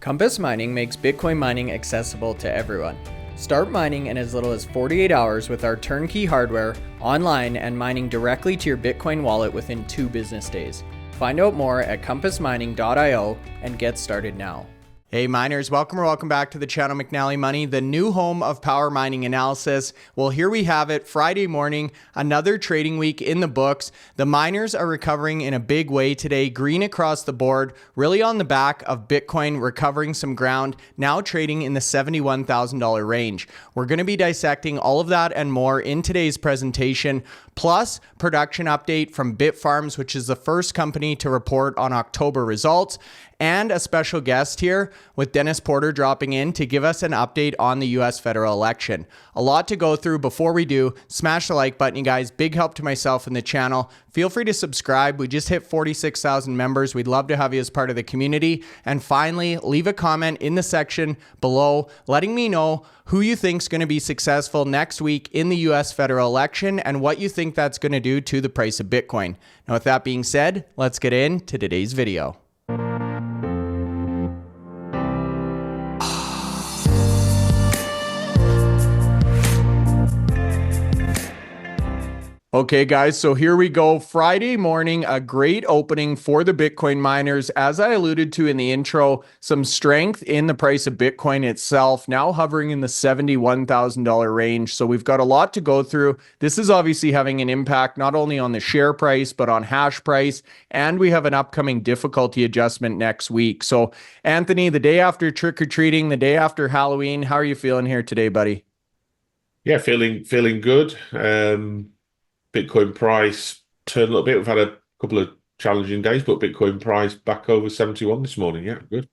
Compass Mining makes Bitcoin mining accessible to everyone. Start mining in as little as 48 hours with our turnkey hardware, online, and mining directly to your Bitcoin wallet within 2 business days. Find out more at compassmining.io and get started now. Hey miners, welcome back to the channel McNallie Money, the new home of power mining analysis. Well, here we have it, Friday morning, another trading week in the books. The miners are recovering in a big way today, green across the board, really on the back of Bitcoin recovering some ground, now trading in the $71,000 range. We're going to be dissecting all of that and more in today's presentation, plus production update from Bitfarms, which is the first company to report on October results, and a special guest here with Dennis Porter dropping in to give us an update on the US federal election. A lot to go through. Before we do, smash the like button, you guys. Big help to myself and the channel. Feel free to subscribe. We just hit 46,000 members. We'd love to have you as part of the community. And finally, leave a comment in the section below letting me know who you think is going to be successful next week in the US federal election and what you think that's going to do to the price of Bitcoin. Now, with that being said, let's get into today's video. Okay, guys, so here we go. Friday morning, a great opening for the Bitcoin miners. As I alluded to in the intro, some strength in the price of Bitcoin itself, now hovering in the $71,000 range. So we've got a lot to go through. This is obviously having an impact not only on the share price, but on hash price. And we have an upcoming difficulty adjustment next week. So Anthony, the day after trick-or-treating, the day after Halloween, how are you feeling here today, buddy? Yeah, feeling good. Bitcoin price turned a little bit. We've had a couple of challenging days, but Bitcoin price back over 71 this morning. Yeah, good.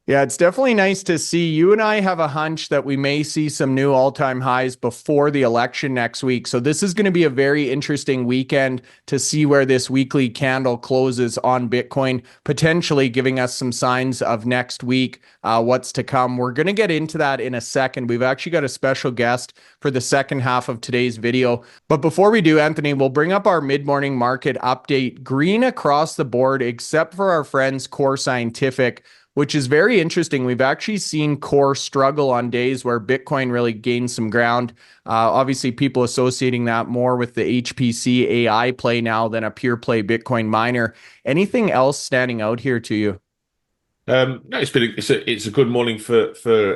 Yeah, it's definitely nice to see. You and I have a hunch that we may see some new all-time highs before the election next week. So this is going to be a very interesting weekend to see where this weekly candle closes on Bitcoin, potentially giving us some signs of next week, what's to come. We're going to get into that in a second. We've actually got a special guest for the second half of today's video. But before we do, Anthony, we'll bring up our mid-morning market update. Green across the board, except for our friends Core Scientific, which is very interesting. We've actually seen Core struggle on days where Bitcoin really gained some ground. Obviously, people associating that more with the HPC AI play now than a pure play Bitcoin miner. Anything else standing out here to you? No, it's a good morning for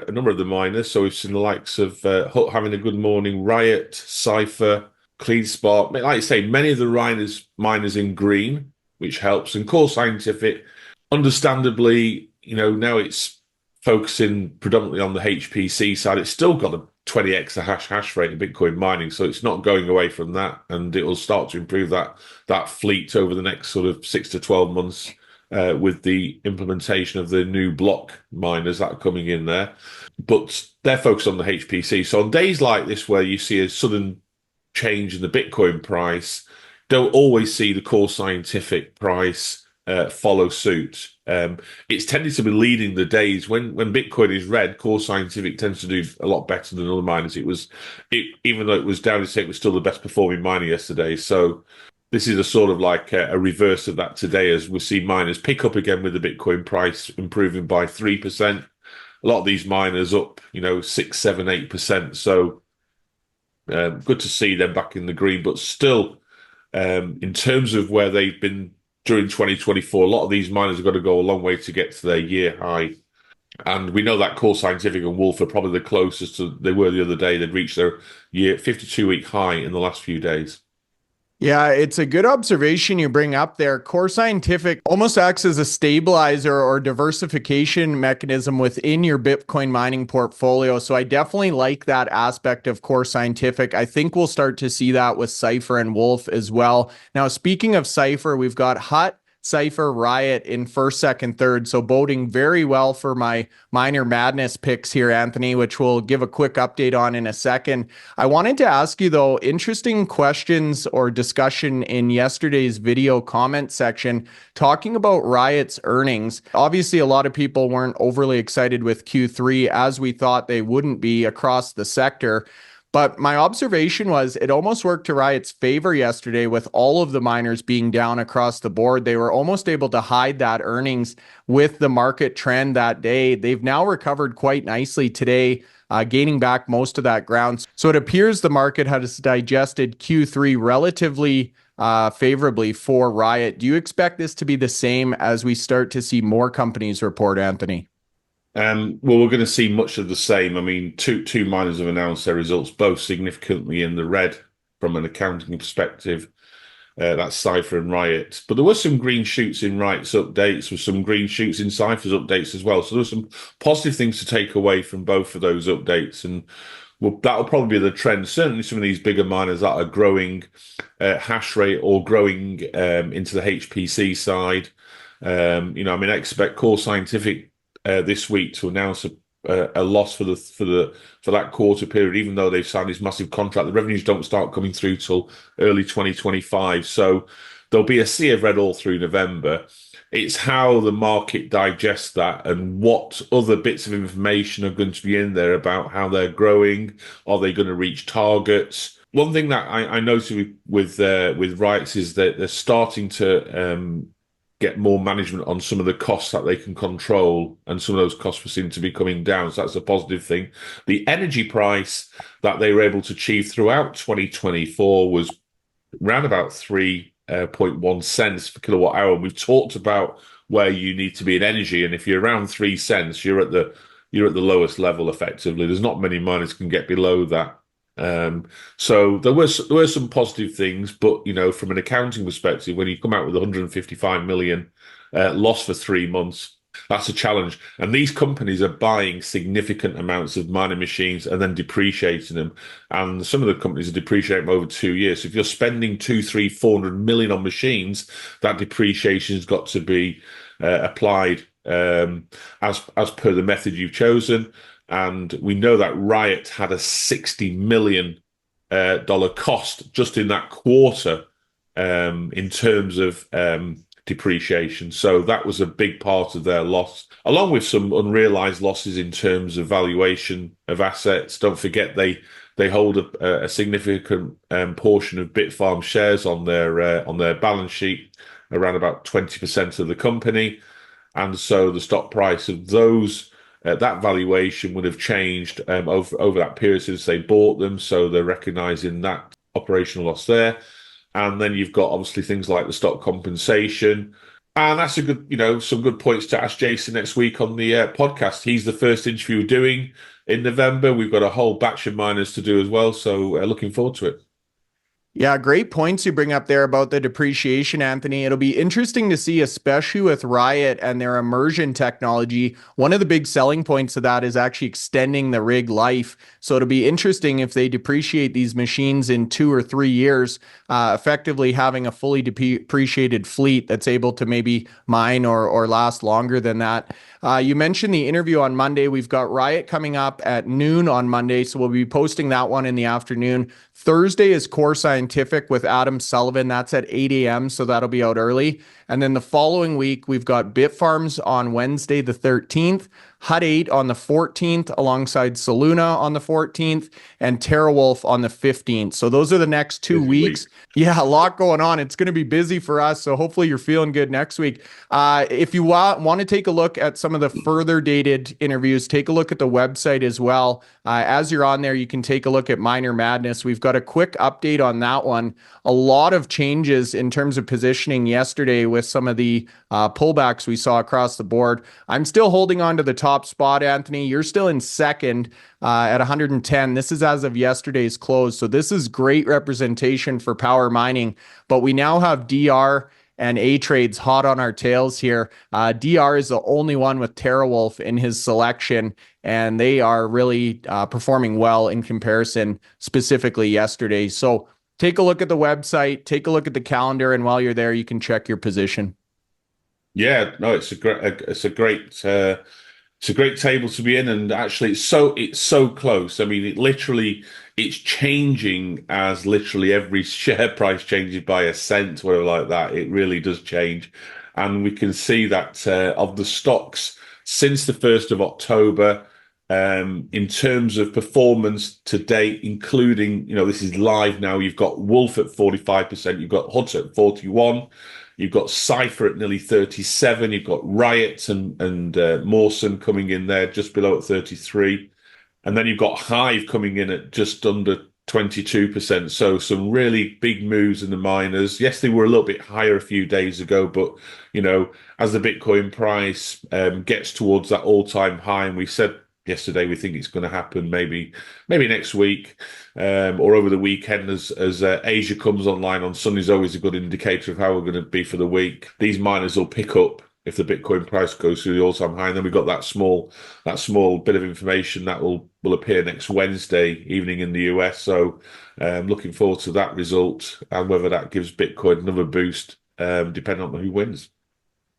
a number of the miners. So we've seen the likes of Hut having a good morning, Riot, Cypher, CleanSpark. Like I say, many of the miners in green, which helps, and Core Scientific, understandably, now it's focusing predominantly on the HPC side. It's still got a 20 exahash hash rate in Bitcoin mining, so it's not going away from that, and it will start to improve that fleet over the next sort of 6 to 12 months with the implementation of the new block miners that are coming in there. But they're focused on the HPC. So on days like this where you see a sudden change in the Bitcoin price, don't always see the Core Scientific price follow suit. It's tended to be leading the days when Bitcoin is red. Core Scientific tends to do a lot better than other miners. Even though it was down, it was still the best performing miner yesterday. So this is a sort of like a reverse of that today, as we see miners pick up again with the Bitcoin price improving by 3%. A lot of these miners up, 6, 7, 8%. So good to see them back in the green, but still, in terms of where they've been during 2024, a lot of these miners have got to go a long way to get to their year high. And we know that Core Scientific and Wolf are probably the closest they were the other day. They'd reached their year 52-week high in the last few days. Yeah, it's a good observation you bring up there. Core Scientific almost acts as a stabilizer or diversification mechanism within your Bitcoin mining portfolio. So I definitely like that aspect of Core Scientific. I think we'll start to see that with Cypher and Wolf as well. Now, speaking of Cypher, we've got Hut, Cypher, Riot in first, second, third. So boding very well for my Miner Madness picks here, Anthony, which we'll give a quick update on in a second. I wanted to ask you, though, interesting questions or discussion in yesterday's video comment section talking about Riot's earnings. Obviously, a lot of people weren't overly excited with Q3 as we thought they wouldn't be across the sector. But my observation was it almost worked to Riot's favor yesterday with all of the miners being down across the board. They were almost able to hide that earnings with the market trend that day. They've now recovered quite nicely today, gaining back most of that ground. So it appears the market has digested Q3 relatively favorably for Riot. Do you expect this to be the same as we start to see more companies report, Anthony? Well, we're going to see much of the same. I mean, two miners have announced their results, both significantly in the red from an accounting perspective. That's Cypher and Riot. But there were some green shoots in Riot's updates, with some green shoots in Cypher's updates as well. So there's some positive things to take away from both of those updates. And that'll probably be the trend. Certainly some of these bigger miners that are growing Hashrate or growing into the HPC side. I mean, I expect Core Scientific this week to announce a loss for that quarter period, even though they've signed this massive contract. The revenues don't start coming through till early 2025. So there'll be a sea of red all through November. It's how the market digests that and what other bits of information are going to be in there about how they're growing. Are they going to reach targets? One thing that I noticed with Riot is that they're starting to get more management on some of the costs that they can control, and some of those costs seem to be coming down. So that's a positive thing. The energy price that they were able to achieve throughout 2024 was around about 3.1 cents per kilowatt hour. We've talked about where you need to be in energy, and if you're around 3 cents, you're at the lowest level effectively. There's not many miners can get below that. So there were some positive things, but from an accounting perspective, when you come out with 155 million loss for 3 months, that's a challenge. And these companies are buying significant amounts of mining machines and then depreciating them. And some of the companies are depreciating them over 2 years. So if you're spending 400 million on machines, that depreciation has got to be applied as per the method you've chosen. And we know that Riot had a $60 million cost just in that quarter in terms of depreciation. So that was a big part of their loss, along with some unrealized losses in terms of valuation of assets. Don't forget they hold a significant portion of Bitfarms shares on their balance sheet, around about 20% of the company. And so the stock price of those that valuation would have changed over that period since they bought them. So they're recognizing that operational loss there. And then you've got obviously things like the stock compensation. And that's a good, some good points to ask Jason next week on the podcast. He's the first interview we're doing in November. We've got a whole batch of miners to do as well. So looking forward to it. Yeah, great points you bring up there about the depreciation, Anthony. It'll be interesting to see, especially with Riot and their immersion technology. One of the big selling points of that is actually extending the rig life. So it'll be interesting if they depreciate these machines in 2 or 3 years, effectively having a fully depreciated fleet that's able to maybe mine or last longer than that. You mentioned the interview on Monday. We've got Riot coming up at noon on Monday, so we'll be posting that one in the afternoon. Thursday is Core Scientific with Adam Sullivan. That's at 8 a.m., so that'll be out early. And then the following week, we've got Bitfarms on Wednesday the 13th, Hut 8 on the 14th, alongside Soluna on the 14th, and TeraWulf on the 15th. So those are the next 2 weeks. Yeah, a lot going on. It's going to be busy for us, so hopefully you're feeling good next week. If you want to take a look at some of the further dated interviews, take a look at the website as well. As you're on there, you can take a look at Miner Madness. We've got a quick update on that one. A lot of changes in terms of positioning yesterday with some of the pullbacks we saw across the board. I'm still holding on to the top spot, Anthony. You're still in second at 110. This is as of yesterday's close. So this is great representation for power mining. But we now have DR and A-Trades hot on our tails here. DR is the only one with TeraWulf in his selection, and they are really performing well in comparison, specifically yesterday. So take a look at the website, take a look at the calendar, and while you're there, you can check your position. Yeah, no, it's a great table to be in, and actually it's so close. I mean, it's changing as literally every share price changes by a cent, whatever like that. It really does change, and we can see that of the stocks since the 1st of October, In terms of performance to date, including, this is live now, you've got Wolf at 45%, you've got Hut at 41, you've got Cypher at nearly 37, you've got Riot and Mawson coming in there just below at 33. And then you've got Hive coming in at just under 22%. So some really big moves in the miners. Yes, they were a little bit higher a few days ago, but, as the Bitcoin price gets towards that all-time high, and we said yesterday we think it's going to happen maybe next week or over the weekend as Asia comes online on Sunday is always a good indicator of how we're going to be for the week. These miners will pick up if the Bitcoin price goes through the all-time high, and then we've got that small bit of information that will appear next Wednesday evening in the US. So looking forward to that result and whether that gives Bitcoin another boost, depending on who wins.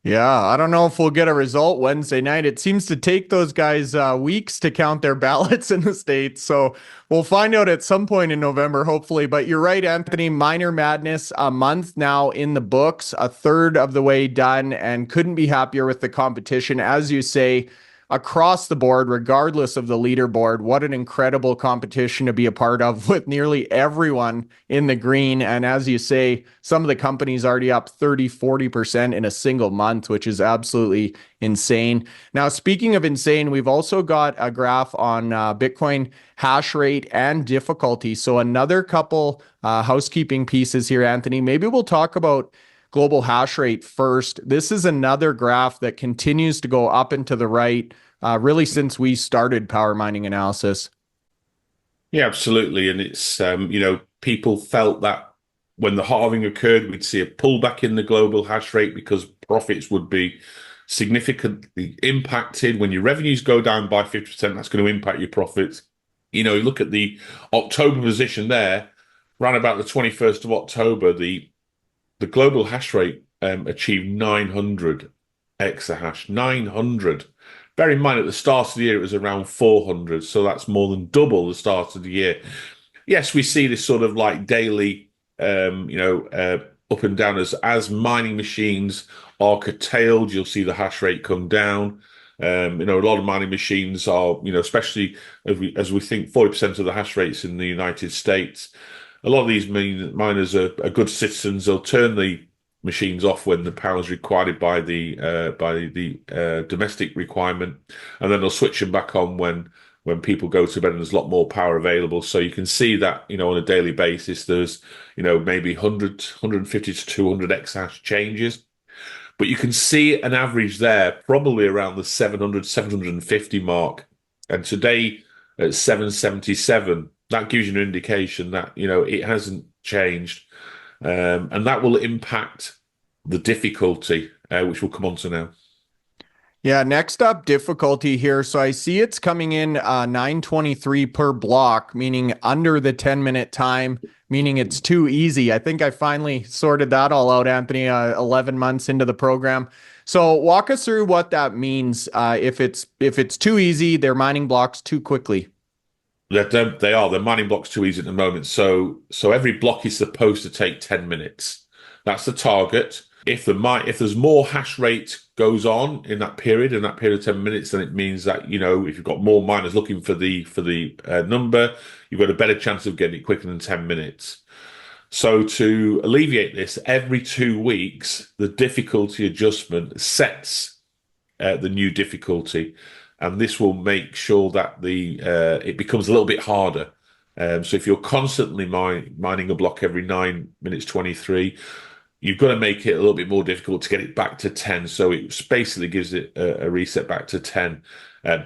Yeah, I don't know if we'll get a result Wednesday night. It seems to take those guys weeks to count their ballots in the States. So we'll find out at some point in November, hopefully. But you're right, Anthony. Miner Madness, a month now in the books, a third of the way done, and couldn't be happier with the competition. As you say, across the board, regardless of the leaderboard, what an incredible competition to be a part of with nearly everyone in the green. And as you say, some of the companies already up 30-40% in a single month, which is absolutely insane. Now, speaking of insane, we've also got a graph on Bitcoin hash rate and difficulty. So another couple housekeeping pieces here, Anthony. Maybe we'll talk about global hash rate first. This is another graph that continues to go up and to the right, really since we started power mining analysis. Yeah, absolutely. And it's, people felt that when the halving occurred, we'd see a pullback in the global hash rate because profits would be significantly impacted. When your revenues go down by 50%, that's going to impact your profits. You look at the October position there, around about the 21st of October, the global hash rate achieved 900 exahash. 900. Bear in mind, at the start of the year, it was around 400. So that's more than double the start of the year. Yes, we see this sort of like daily, up and down as mining machines are curtailed. You'll see the hash rate come down. A lot of mining machines are, especially as we think 40% of the hash rates in the United States. A lot of these miners are good citizens. They'll turn the machines off when the power is required by the domestic requirement, and then they'll switch them back on when people go to bed and there's a lot more power available. So you can see that on a daily basis there's maybe 100, 150 to 200 exahash changes, but you can see an average there probably around the 700, 750 mark, and today at 777. That gives you an indication that, it hasn't changed. And that will impact the difficulty, which we'll come on to now. Yeah, next up, difficulty here. So I see it's coming in 923 per block, meaning under the 10-minute time, meaning it's too easy. I think I finally sorted that all out, Anthony, 11 months into the program. So walk us through what that means. If it's too easy, they're mining blocks too quickly. They are. They're mining blocks too easy at the moment. So every block is supposed to take 10 minutes. That's the target. If there's more hash rate goes on in that period of 10 minutes, then it means that, if you've got more miners looking for the number, you've got a better chance of getting it quicker than 10 minutes. So to alleviate this, every 2 weeks, the difficulty adjustment sets the new difficulty. And this will make sure that it becomes a little bit harder. So if you're constantly mining a block every 9 minutes 23, you've got to make it a little bit more difficult to get it back to 10. So it basically gives it a reset back to 10,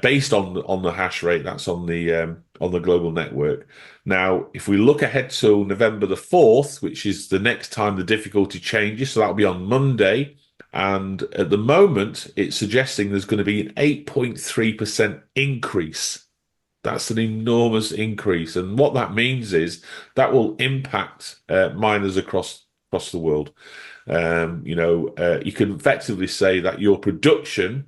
based on the hash rate that's on the global network. Now, if we look ahead to November the 4th, which is the next time the difficulty changes, so that'll be on Monday. And at the moment, it's suggesting there's going to be an 8.3% increase. That's an enormous increase. And what that means is that will impact miners across the world. You can effectively say that your production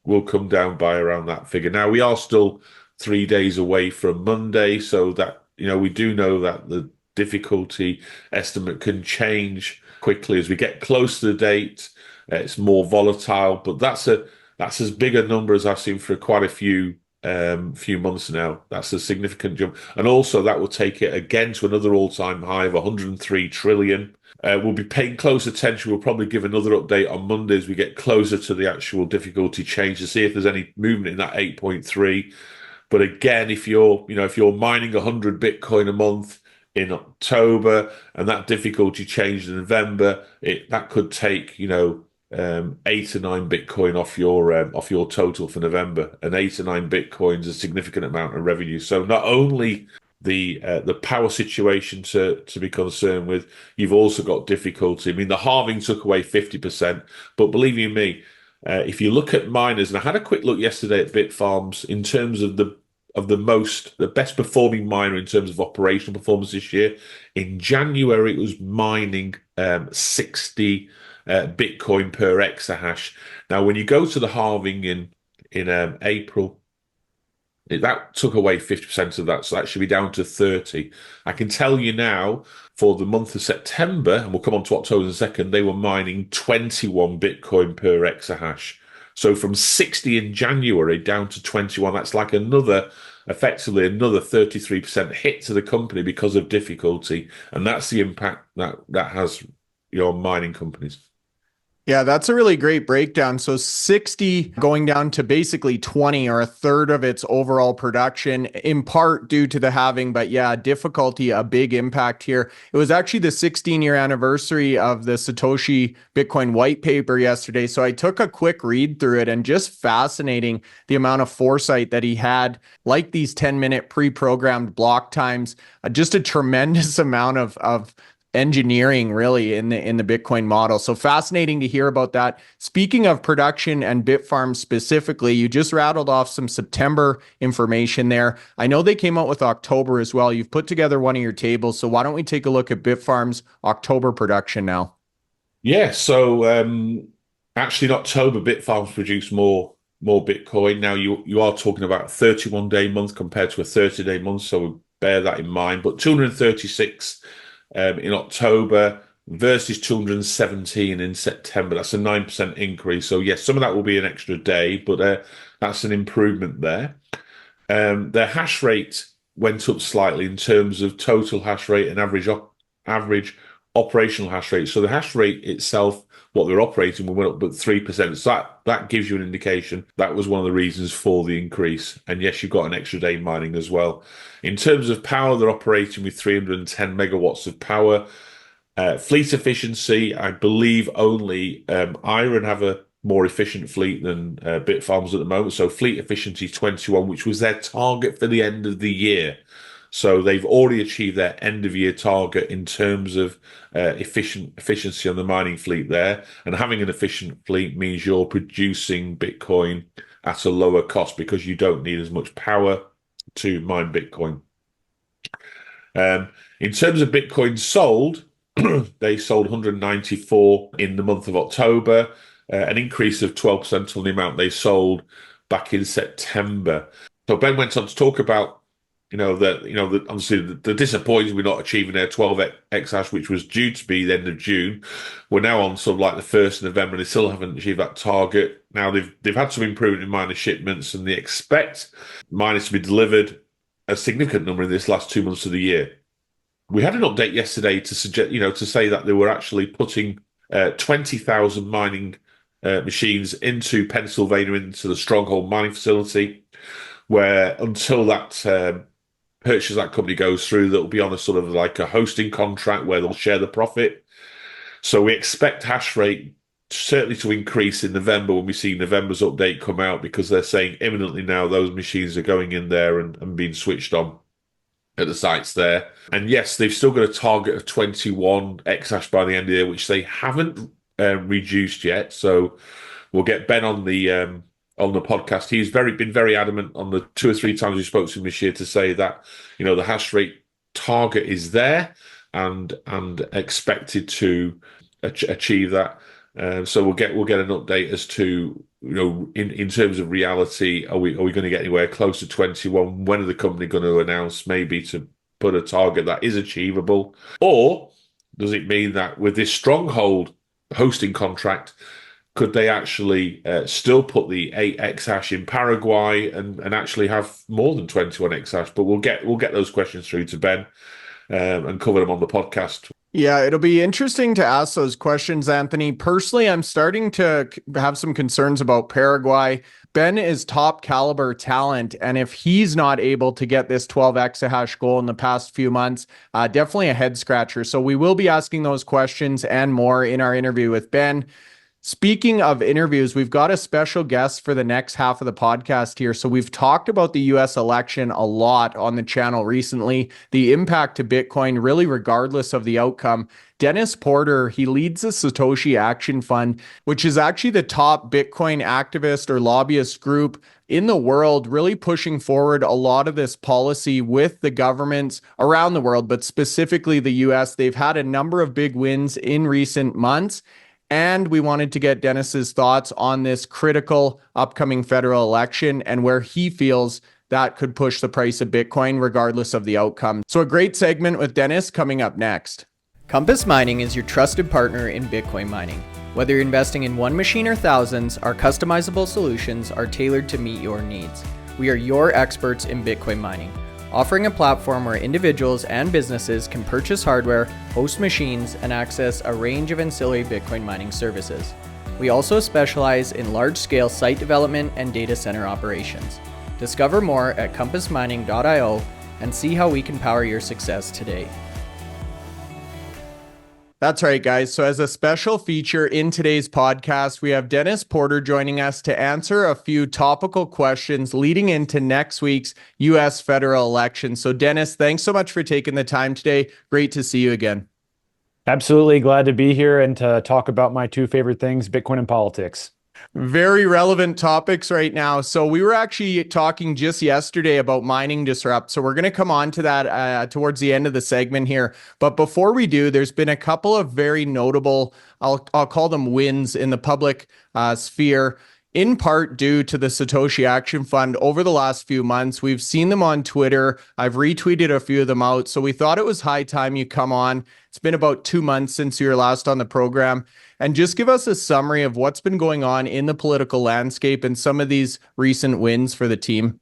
will come down by around that figure. Now, we are still 3 days away from Monday, so that, we do know that the difficulty estimate can change quickly as we get close to the date. It's more volatile, but that's as big a number as I've seen for quite a few few months now. That's a significant jump. And also that will take it again to another all-time high of 103 trillion. We'll be paying close attention. We'll probably give another update on Monday as we get closer to the actual difficulty change to see if there's any movement in that 8.3. But again, if you're mining 100 Bitcoin a month in October and that difficulty changed in November, that could take 8 or 9 Bitcoin off your total for November, and 8 or 9 Bitcoins a significant amount of revenue. So not only the power situation to be concerned with, you've also got difficulty. I mean, the halving took away 50%, but believe you me, if you look at miners, and I had a quick look yesterday at Bitfarms in terms of the best performing miner in terms of operational performance this year. In January, it was mining 60 Bitcoin per exahash. Now, when you go to the halving in April, that took away 50% of that, so that should be down to 30. I can tell you now, for the month of September, and we'll come on to October in a second, they were mining 21 Bitcoin per exahash. So from 60 in January down to 21, that's like effectively another 33% hit to the company because of difficulty. And that's the impact that has your mining companies. Yeah, that's a really great breakdown. So 60 going down to basically 20, or a third of its overall production, in part due to the halving. But yeah, difficulty, a big impact here. It was actually the 16-year anniversary of the Satoshi Bitcoin white paper yesterday. So I took a quick read through it, and just fascinating the amount of foresight that he had, like these 10-minute pre-programmed block times, just a tremendous amount of engineering really in the Bitcoin model. So fascinating to hear about that. Speaking of production and Bitfarms specifically, you just rattled off some September information there. I know they came out with October as well. You've put together one of your tables. So why don't we take a look at Bitfarms October production now? Yeah, so actually in October, Bitfarms produced more Bitcoin. Now you are talking about a 31-day month compared to a 30-day month, so bear that in mind. But 236 in October versus 217 in September. That's a 9% increase. So yes, some of that will be an extra day, but that's an improvement there. Their hash rate went up slightly in terms of total hash rate and average operational hash rate. So the hash rate itself, what they're operating, went up but 3%. So that gives you an indication that was one of the reasons for the increase. And yes, you've got an extra day mining as well. In terms of power, they're operating with 310 megawatts of power. Fleet efficiency, I believe only IREN have a more efficient fleet than Bitfarms at the moment. So fleet efficiency 21, which was their target for the end of the year. So they've already achieved their end of year target in terms of efficiency on the mining fleet there. And having an efficient fleet means you're producing Bitcoin at a lower cost because you don't need as much power to mine Bitcoin. In terms of Bitcoin sold, they sold 194 in the month of October, an increase of 12% on the amount they sold back in September. So Ben went on to talk about obviously the disappointment we're not achieving their 12 exahash, which was due to be the end of June. We're now on sort of like the 1st of November, and they still haven't achieved that target. Now they've had some improvement in miner shipments, and they expect miners to be delivered a significant number in this last 2 months of the year. We had an update yesterday to suggest, to say that they were actually putting 20,000 mining machines into Pennsylvania, into the Stronghold mining facility, where until that purchase that company goes through, that will be on a sort of like a hosting contract where they'll share the profit. So we expect hash rate certainly to increase in November when we see November's update come out, because they're saying imminently now those machines are going in there and being switched on at the sites there. And yes, they've still got a target of 21 exahash by the end of the year, which they haven't reduced yet. So we'll get Ben on the podcast. He's been very adamant on the 2 or 3 times we spoke to him this year to say that the hash rate target is there and expected to achieve that. So we'll get an update as to in terms of reality, are we going to get anywhere close to 21? When are the company going to announce maybe to put a target that is achievable, or does it mean that with this Stronghold hosting contract, Could they actually still put the 8 exahash in Paraguay and actually have more than 21 exahash? But we'll get those questions through to Ben and cover them on the podcast. Yeah, it'll be interesting to ask those questions, Anthony. Personally, I'm starting to have some concerns about Paraguay. Ben is top caliber talent, and if he's not able to get this 12 exahash goal in the past few months, definitely a head scratcher. So we will be asking those questions and more in our interview with Ben. Speaking of interviews, we've got a special guest for the next half of the podcast here. So we've talked about the US election a lot on the channel recently, the impact to Bitcoin, really regardless of the outcome. Dennis Porter, he leads the Satoshi Action Fund, which is actually the top Bitcoin activist or lobbyist group in the world, really pushing forward a lot of this policy with the governments around the world, but specifically the US. They've had a number of big wins in recent months. And we wanted to get Dennis's thoughts on this critical upcoming federal election and where he feels that could push the price of Bitcoin regardless of the outcome. So a great segment with Dennis coming up next. Compass Mining is your trusted partner in Bitcoin mining. Whether you're investing in one machine or thousands, our customizable solutions are tailored to meet your needs. We are your experts in Bitcoin mining, offering a platform where individuals and businesses can purchase hardware, host machines, and access a range of ancillary Bitcoin mining services. We also specialize in large-scale site development and data center operations. Discover more at compassmining.io and see how we can power your success today. That's right, guys. So as a special feature in today's podcast, we have Dennis Porter joining us to answer a few topical questions leading into next week's U.S. federal election. So Dennis, thanks so much for taking the time today. Great to see you again. Absolutely glad to be here and to talk about my two favorite things, Bitcoin and politics. Very relevant topics right now. So we were actually talking just yesterday about mining disrupt. So we're going to come on to that towards the end of the segment here. But before we do, there's been a couple of very notable, I'll call them wins in the public sphere, in part due to the Satoshi Action Fund over the last few months. We've seen them on Twitter. I've retweeted a few of them out. So we thought it was high time you come on. It's been about 2 months since you were last on the program. And just give us a summary of what's been going on in the political landscape and some of these recent wins for the team.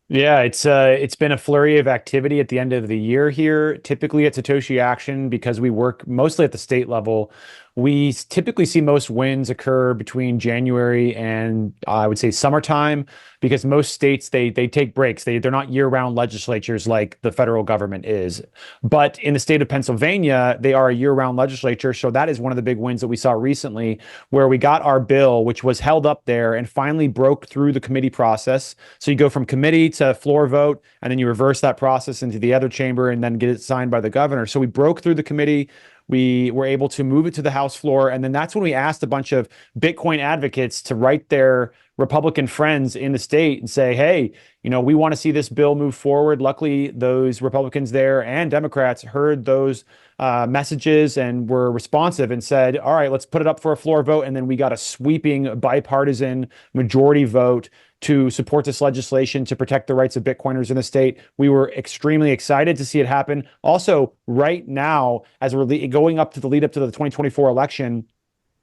Yeah, it's been a flurry of activity at the end of the year here. Typically at Satoshi Action, because we work mostly at the state level, we typically see most wins occur between January and I would say summertime, because most states, they take breaks. They're not year-round legislatures like the federal government is. But in the state of Pennsylvania, they are a year-round legislature. So that is one of the big wins that we saw recently, where we got our bill, which was held up there and finally broke through the committee process. So you go from committee to floor vote, and then you reverse that process into the other chamber and then get it signed by the governor. So we broke through the committee. We were able to move it to the House floor. And then that's when we asked a bunch of Bitcoin advocates to write their Republican friends in the state and say, hey, we want to see this bill move forward. Luckily, those Republicans there and Democrats heard those messages and were responsive and said, all right, let's put it up for a floor vote. And then we got a sweeping bipartisan majority vote to support this legislation to protect the rights of Bitcoiners in the state. We were extremely excited to see it happen. Also, right now, as we're going up to the lead up to the 2024 election,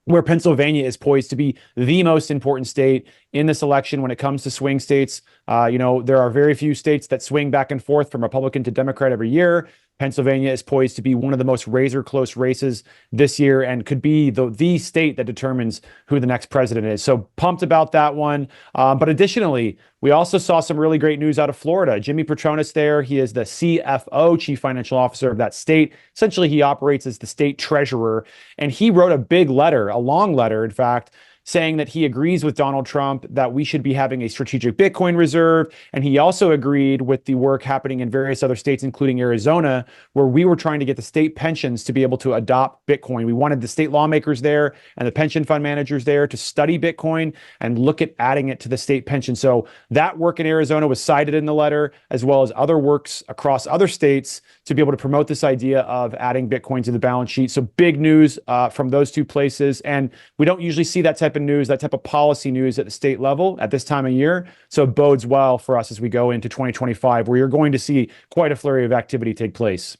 where Pennsylvania is poised to be the most important state in this election when it comes to swing states. There are very few states that swing back and forth from Republican to Democrat every year. Pennsylvania is poised to be one of the most razor-close races this year and could be the state that determines who the next president is. So pumped about that one. But additionally, we also saw some really great news out of Florida. Jimmy Petronas there, he is the CFO, Chief Financial Officer of that state. Essentially, he operates as the state treasurer. And he wrote a big letter, a long letter, in fact, saying that he agrees with Donald Trump that we should be having a strategic Bitcoin reserve. And he also agreed with the work happening in various other states, including Arizona, where we were trying to get the state pensions to be able to adopt Bitcoin. We wanted the state lawmakers there and the pension fund managers there to study Bitcoin and look at adding it to the state pension. So that work in Arizona was cited in the letter, as well as other works across other states to be able to promote this idea of adding Bitcoin to the balance sheet. So big news from those two places. And we don't usually see that type of news, that type of policy news at the state level at this time of year. So it bodes well for us as we go into 2025, where you're going to see quite a flurry of activity take place.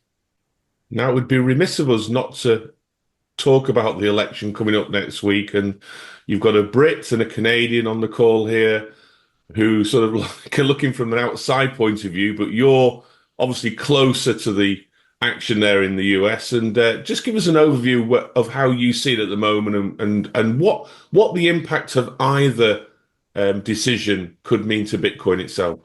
Now, it would be remiss of us not to talk about the election coming up next week, and you've got a Brit and a Canadian on the call here who sort of like are looking from an outside point of view, but you're obviously closer to the action there in the US. And just give us an overview of how you see it at the moment, and what the impact of either decision could mean to Bitcoin itself.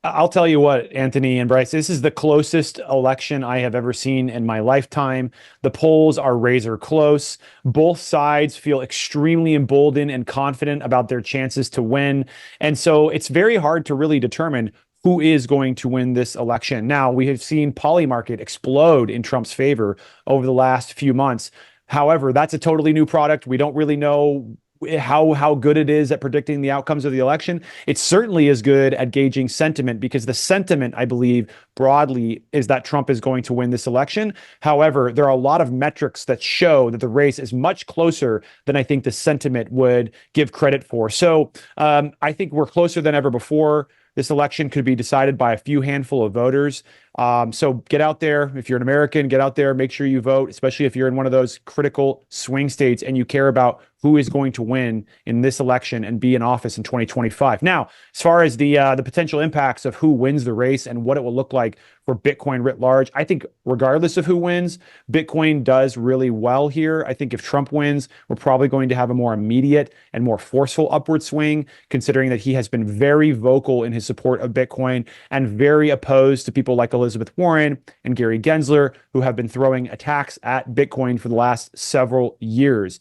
I'll tell you what, Anthony and Bryce, this is the closest election I have ever seen in my lifetime. The polls are razor close. Both sides feel extremely emboldened and confident about their chances to win. And so it's very hard to really determine who is going to win this election. Now, we have seen Polymarket explode in Trump's favor over the last few months. However, that's a totally new product. We don't really know how good it is at predicting the outcomes of the election. It certainly is good at gauging sentiment, because the sentiment, I believe, broadly is that Trump is going to win this election. However, there are a lot of metrics that show that the race is much closer than I think the sentiment would give credit for. So I think we're closer than ever before. This election could be decided by a few handful of voters. So get out there. If you're an American, get out there, make sure you vote, especially if you're in one of those critical swing states and you care about who is going to win in this election and be in office in 2025. Now, as far as the potential impacts of who wins the race and what it will look like for Bitcoin writ large, I think regardless of who wins, Bitcoin does really well here. I think if Trump wins, we're probably going to have a more immediate and more forceful upward swing, considering that he has been very vocal in his support of Bitcoin and very opposed to people like Elizabeth Warren and Gary Gensler, who have been throwing attacks at Bitcoin for the last several years.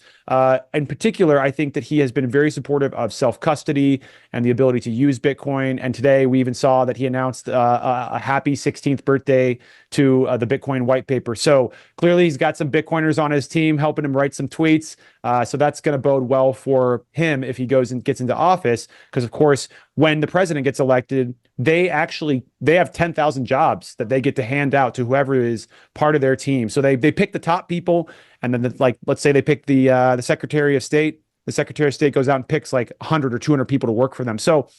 In particular, I think that he has been very supportive of self-custody and the ability to use Bitcoin. And today we even saw that he announced a happy 16th birthday to the Bitcoin white paper. So clearly he's got some Bitcoiners on his team helping him write some tweets. So that's going to bode well for him if he goes and gets into office, because of course, when the president gets elected, they have 10,000 jobs that they get to hand out to whoever is part of their team. So they pick the top people, and then let's say they pick the Secretary of State. The Secretary of State goes out and picks like 100 or 200 people to work for them. So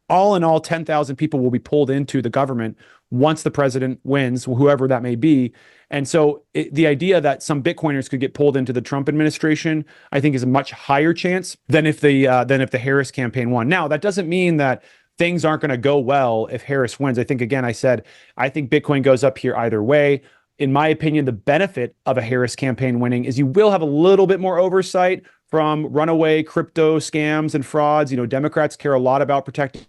all in all, 10,000 people will be pulled into the government once the president wins, whoever that may be. And so the idea that some Bitcoiners could get pulled into the Trump administration, I think, is a much higher chance than if the Harris campaign won. Now, that doesn't mean that things aren't going to go well if Harris wins. I think, again, I think Bitcoin goes up here either way. In my opinion, the benefit of a Harris campaign winning is you will have a little bit more oversight from runaway crypto scams and frauds. Democrats care a lot about protecting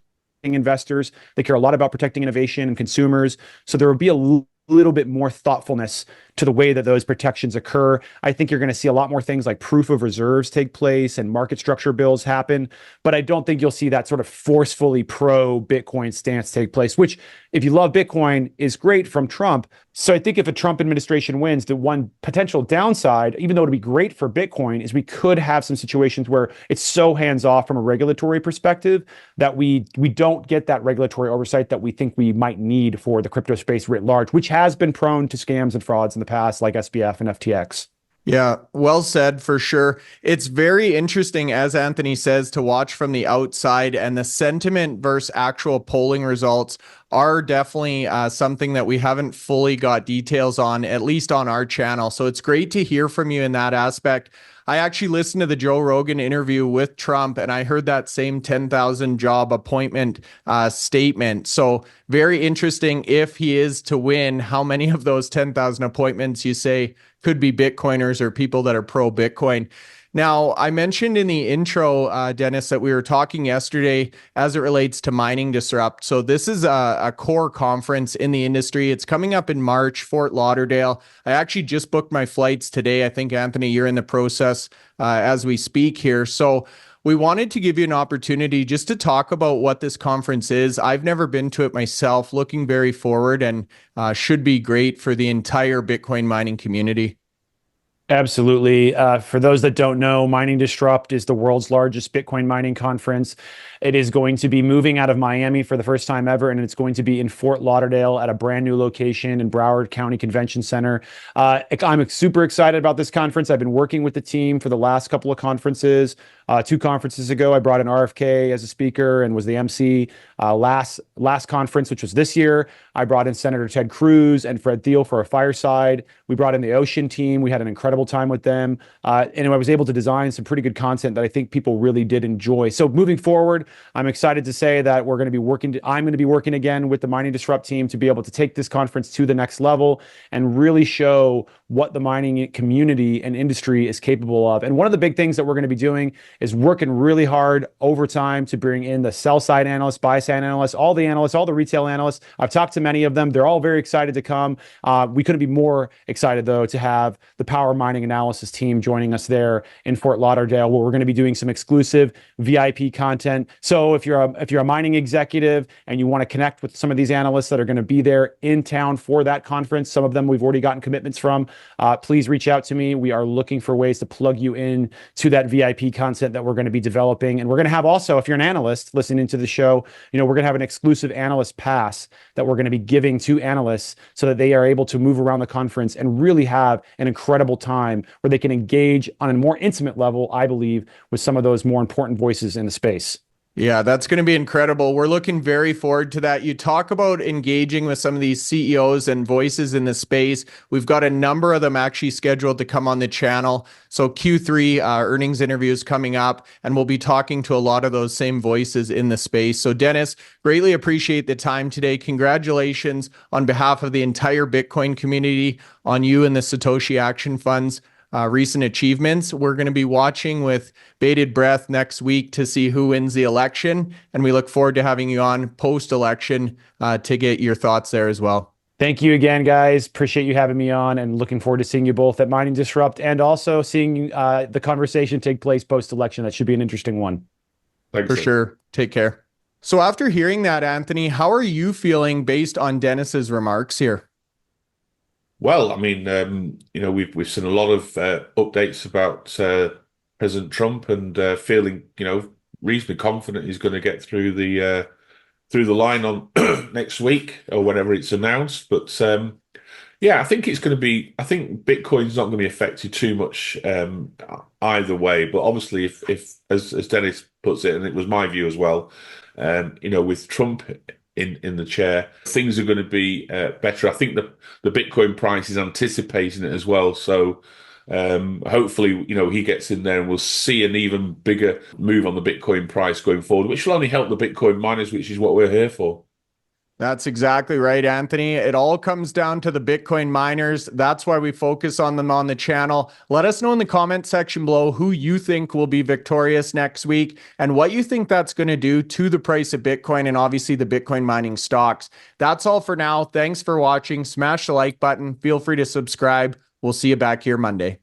investors. They care a lot about protecting innovation and consumers. So there will be a little bit more thoughtfulness to the way that those protections occur. I think you're going to see a lot more things like proof of reserves take place and market structure bills happen, but I don't think you'll see that sort of forcefully pro-Bitcoin stance take place, which, if you love Bitcoin, is great from Trump. So I think if a Trump administration wins, the one potential downside, even though it'd be great for Bitcoin, is we could have some situations where it's so hands-off from a regulatory perspective that we don't get that regulatory oversight that we think we might need for the crypto space writ large, which has been prone to scams and frauds in the past, like SBF and FTX. Yeah, well said, for sure. It's very interesting, as Anthony says, to watch from the outside, and the sentiment versus actual polling results are definitely something that we haven't fully got details on, at least on our channel. So it's great to hear from you in that aspect. I actually listened to the Joe Rogan interview with Trump, and I heard that same 10,000 job appointment statement. So very interesting, if he is to win, how many of those 10,000 appointments you say could be Bitcoiners or people that are pro-Bitcoin. Now, I mentioned in the intro, Dennis, that we were talking yesterday as it relates to Mining Disrupt. So this is a core conference in the industry. It's coming up in March, Fort Lauderdale. I actually just booked my flights today. I think, Anthony, you're in the process as we speak here. So we wanted to give you an opportunity just to talk about what this conference is. I've never been to it myself, looking very forward, and should be great for the entire Bitcoin mining community. Absolutely. For those that don't know, Mining Disrupt is the world's largest Bitcoin mining conference. It is going to be moving out of Miami for the first time ever, and it's going to be in Fort Lauderdale at a brand new location in Broward County Convention Center. I'm super excited about this conference. I've been working with the team for the last couple of conferences 2 conferences ago. I brought in RFK as a speaker and was the MC. Last conference, which was this year, I brought in Senator Ted Cruz and Fred Thiel for a fireside. We brought in the Ocean team. We had an incredible time with them. And I was able to design some pretty good content that I think people really did enjoy. So moving forward, I'm excited to say that I'm going to be working again with the Mining Disrupt team to be able to take this conference to the next level and really show what the mining community and industry is capable of. And one of the big things that we're going to be doing is working really hard over time to bring in the sell side analysts, buy side analysts, all the retail analysts. I've talked to many of them. They're all very excited to come. We couldn't be more excited though to have the Power Mining Analysis team joining us there in Fort Lauderdale, where we're going to be doing some exclusive VIP content. So if you're a mining executive and you want to connect with some of these analysts that are going to be there in town for that conference, some of them we've already gotten commitments from, please reach out to me. We are looking for ways to plug you in to that VIP content that we're going to be developing. And we're going to have also, if you're an analyst listening to the show, we're going to have an exclusive analyst pass that we're going to be giving to analysts so that they are able to move around the conference and really have an incredible time where they can engage on a more intimate level, I believe, with some of those more important voices in the space. Yeah, that's going to be incredible. We're looking very forward to that. You talk about engaging with some of these CEOs and voices in the space. We've got a number of them actually scheduled to come on the channel. So Q3 earnings interviews coming up, and we'll be talking to a lot of those same voices in the space. So Dennis, greatly appreciate the time today. Congratulations on behalf of the entire Bitcoin community on you and the Satoshi Action Fund's recent achievements. We're going to be watching with bated breath next week to see who wins the election, and we look forward to having you on post-election to get your thoughts there as well. Thank you again, guys. Appreciate you having me on, and looking forward to seeing you both at Mining Disrupt and also seeing the conversation take place post-election. That should be an interesting one. Thanks, For sure. Take care. So after hearing that, Anthony, how are you feeling based on Dennis's remarks here? Well, I mean, we've seen a lot of updates about President Trump, and feeling, reasonably confident he's going to get through the line on next week or whenever it's announced. But yeah, I think it's going to be. I think Bitcoin's not going to be affected too much either way. But obviously, if as Dennis puts it, and it was my view as well, with Trump in the chair, things are going to be better. I think the Bitcoin price is anticipating it as well. So hopefully, he gets in there and we'll see an even bigger move on the Bitcoin price going forward, which will only help the Bitcoin miners, which is what we're here for. That's exactly right, Anthony. It all comes down to the Bitcoin miners. That's why we focus on them on the channel. Let us know in the comment section below who you think will be victorious next week and what you think that's going to do to the price of Bitcoin and obviously the Bitcoin mining stocks. That's all for now. Thanks for watching. Smash the like button. Feel free to subscribe. We'll see you back here Monday.